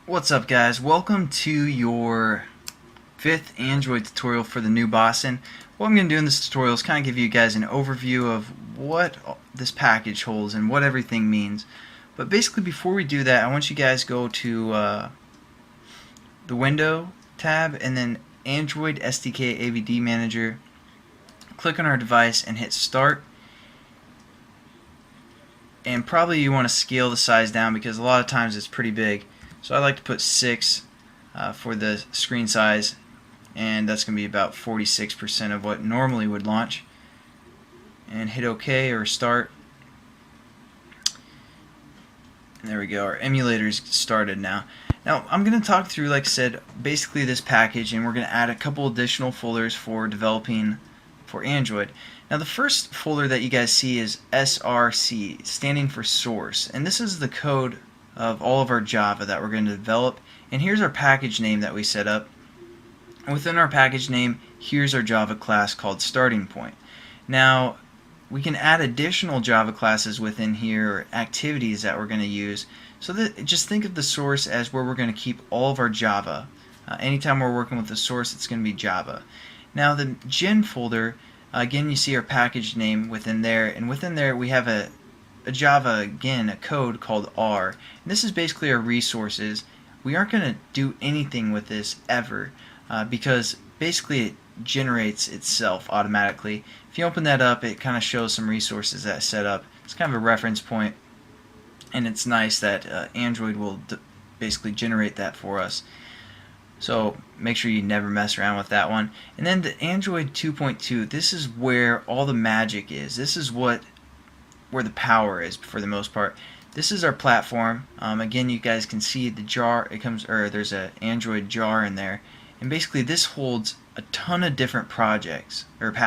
What's up, guys? Welcome to your 5th Android tutorial for the new Boson. What I'm going to do in this tutorial is kind of give you guys an overview of what this package holds and what everything means. But basically, before we do that, I want you guys to go to the Window tab and then Android SDK AVD Manager. Click on our device and hit Start. And probably you want to scale the size down because a lot of times it's pretty big. So I like to put 6 for the screen size, and that's going to be about 46% of what normally would launch. And hit OK or Start. And there we go. Our emulator's started now. Now I'm going to talk through, like I said, basically this package, and we're going to add a couple additional folders for developing for Android. Now the first folder that you guys see is SRC, standing for source, and this is the code of all of our Java that we're going to develop. And here's our package name that we set up. And within our package name, here's our Java class called Starting Point. Now we can add additional Java classes within here, or activities that we're going to use. So that, just think of the source as where we're going to keep all of our Java. Anytime we're working with the source, it's going to be Java. Now the Gen folder, again, you see our package name within there, and within there we have a Java, again, a code called R. And this is basically our resources. We aren't going to do anything with this ever because basically it generates itself automatically. If you open that up, it kind of shows some resources that I set up. It's kind of a reference point, and it's nice that Android will basically generate that for us. So make sure you never mess around with that one. And then the Android 2.2, this is where all the magic is. This is where the power is for the most part. This is our platform. Again, you guys can see the jar. There's an Android jar in there, and basically this holds a ton of different packages. A ton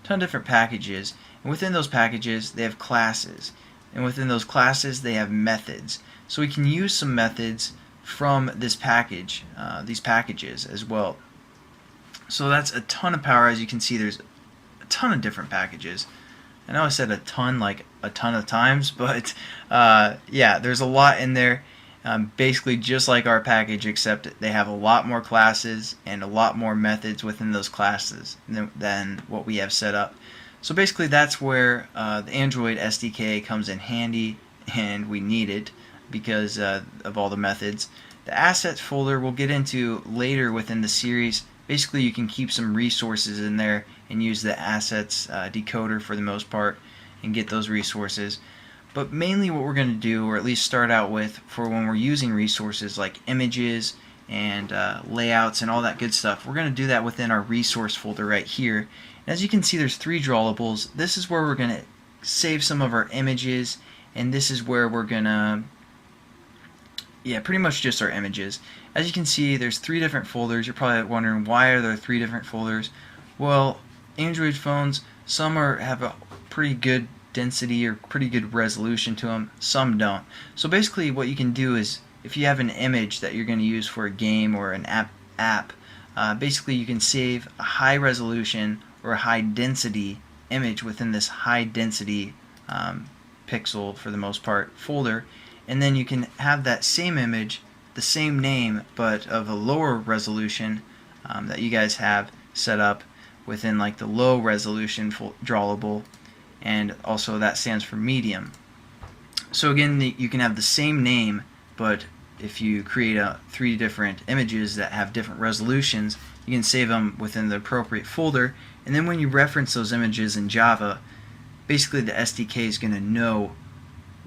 of different packages, and within those packages they have classes, and within those classes they have methods. So we can use some methods from this package, these packages as well. So that's a ton of power. As you can see, there's a ton of different packages. I know I said a ton like a ton of times, but yeah, there's a lot in there. Basically just like our package, except they have a lot more classes and a lot more methods within those classes than what we have set up. So basically that's where the Android SDK comes in handy, and we need it because of all the methods. The assets folder we'll get into later within the series. Basically you can keep some resources in there and use the assets decoder for the most part and get those resources. But mainly what we're going to do, or at least start out with, for when we're using resources like images and layouts and all that good stuff, we're going to do that within our resource folder right here. And as you can see, there's 3 drawables. This is where we're going to save some of our images, and this is where we're going to pretty much just our images. As you can see, there's 3 different folders. You're probably wondering, why are there 3 different folders? Well, Android phones, some have a pretty good density or pretty good resolution to them, some don't. So basically what you can do is, if you have an image that you're going to use for a game or an app, basically you can save a high resolution or a high density image within this high density pixel, for the most part, folder, and then you can have that same image, the same name, but of a lower resolution that you guys have set up within like the low resolution drawable, and also that stands for medium. So again, you can have the same name, but if you create 3 different images that have different resolutions, you can save them within the appropriate folder, and then when you reference those images in Java, basically the SDK is going to know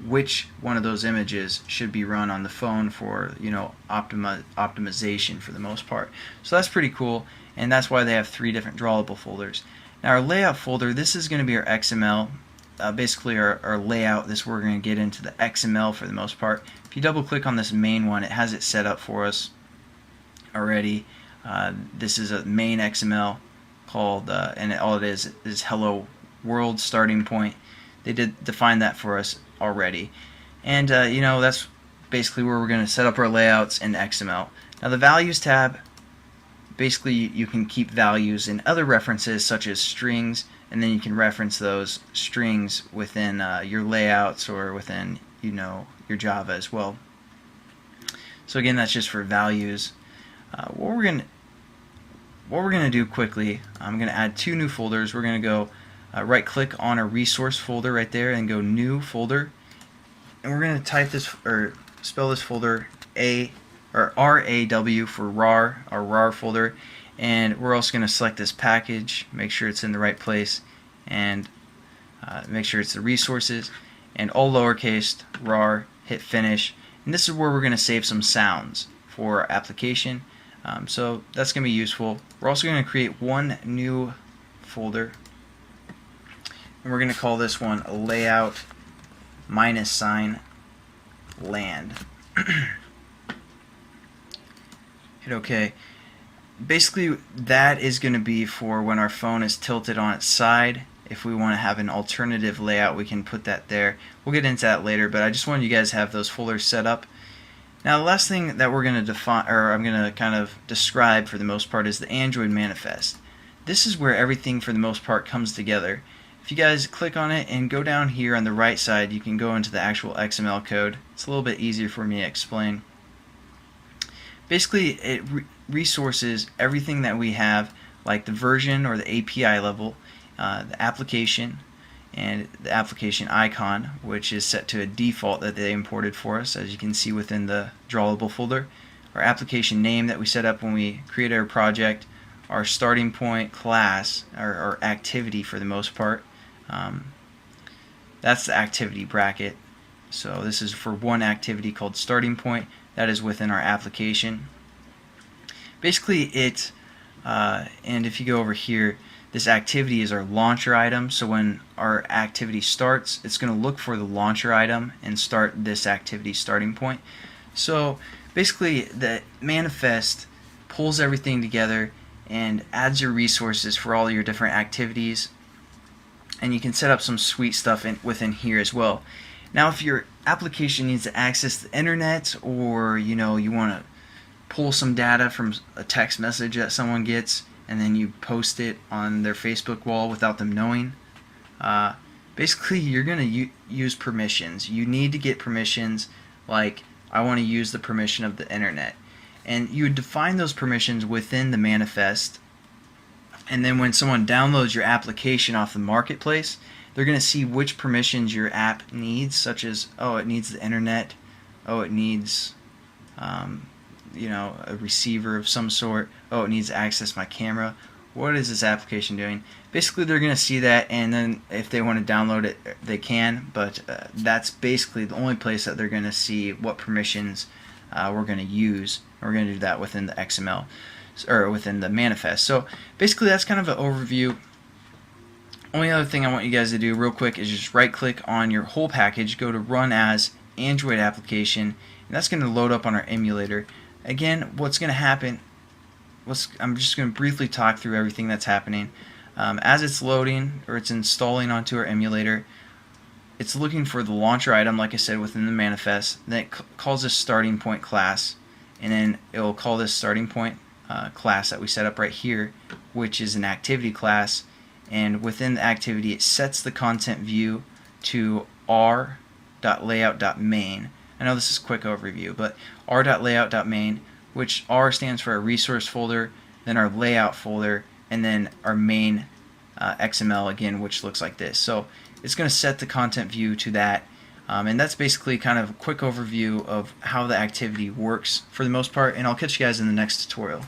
which one of those images should be run on the phone for, optimization for the most part. So that's pretty cool, and that's why they have 3 different drawable folders. Now our layout folder, this is going to be our XML, basically our layout. This we're going to get into the XML for the most part. If you double click on this main one, it has it set up for us already. This is a main XML called, and all it is hello world starting point. They did define that for us already, and that's basically where we're going to set up our layouts in XML. Now the values tab, basically you can keep values in other references such as strings, and then you can reference those strings within your layouts or within your Java as well. So again, that's just for values. What we're gonna do quickly, I'm gonna add 2 new folders. We're gonna go right click on a resource folder right there and go new folder, and we're gonna type this or spell this folder RAW for RAR, our RAR folder, and we're also gonna select this package, make sure it's in the right place, and make sure it's the resources, and all lowercase RAR, hit finish, and this is where we're gonna save some sounds for our application. So that's going to be useful. We're also going to create one new folder, and we're going to call this one layout -land. Hit OK. Basically, that is going to be for when our phone is tilted on its side. If we want to have an alternative layout, we can put that there. We'll get into that later, but I just wanted you guys to have those folders set up. Now the last thing that we're going to define, or I'm going to kind of describe for the most part, is the Android manifest. This is where everything for the most part comes together. If you guys click on it and go down here on the right side, you can go into the actual XML code. It's a little bit easier for me to explain. Basically, it resources everything that we have, like the version or the API level, the application, and the application icon, which is set to a default that they imported for us, as you can see within the drawable folder. Our application name that we set up when we created our project, our starting point class, our activity for the most part. That's the activity bracket. So this is for one activity called starting point. That is within our application. Basically it, and if you go over here, this activity is our launcher item, so when our activity starts, it's going to look for the launcher item and start this activity starting point. So basically the manifest pulls everything together and adds your resources for all your different activities, and you can set up some sweet stuff within here as well. Now if your application needs to access the internet, or you want to pull some data from a text message that someone gets, and then you post it on their Facebook wall without them knowing. Basically, you're going to use permissions. You need to get permissions, like I want to use the permission of the internet. And you would define those permissions within the manifest, and then when someone downloads your application off the marketplace, they're going to see which permissions your app needs, such as, oh, it needs the internet, oh, it needs a receiver of some sort, oh, it needs to access my camera. What is this application doing? Basically, they're going to see that, and then if they want to download it, they can, but that's basically the only place that they're going to see what permissions we're going to use. We're going to do that within the XML, or within the manifest. So basically, that's kind of an overview. Only other thing I want you guys to do real quick is just right click on your whole package, go to run as Android application, and that's going to load up on our emulator. Again, what's going to happen, I'm just going to briefly talk through everything that's happening. As it's loading, or it's installing onto our emulator, it's looking for the launcher item, like I said, within the manifest. Then it calls this starting point class, and then it will call this starting point class that we set up right here, which is an activity class, and within the activity it sets the content view to r.layout.main. I know this is a quick overview, but r.layout.main, which R stands for our resource folder, then our layout folder, and then our main XML again, which looks like this. So it's going to set the content view to that, and that's basically kind of a quick overview of how the activity works for the most part, and I'll catch you guys in the next tutorial.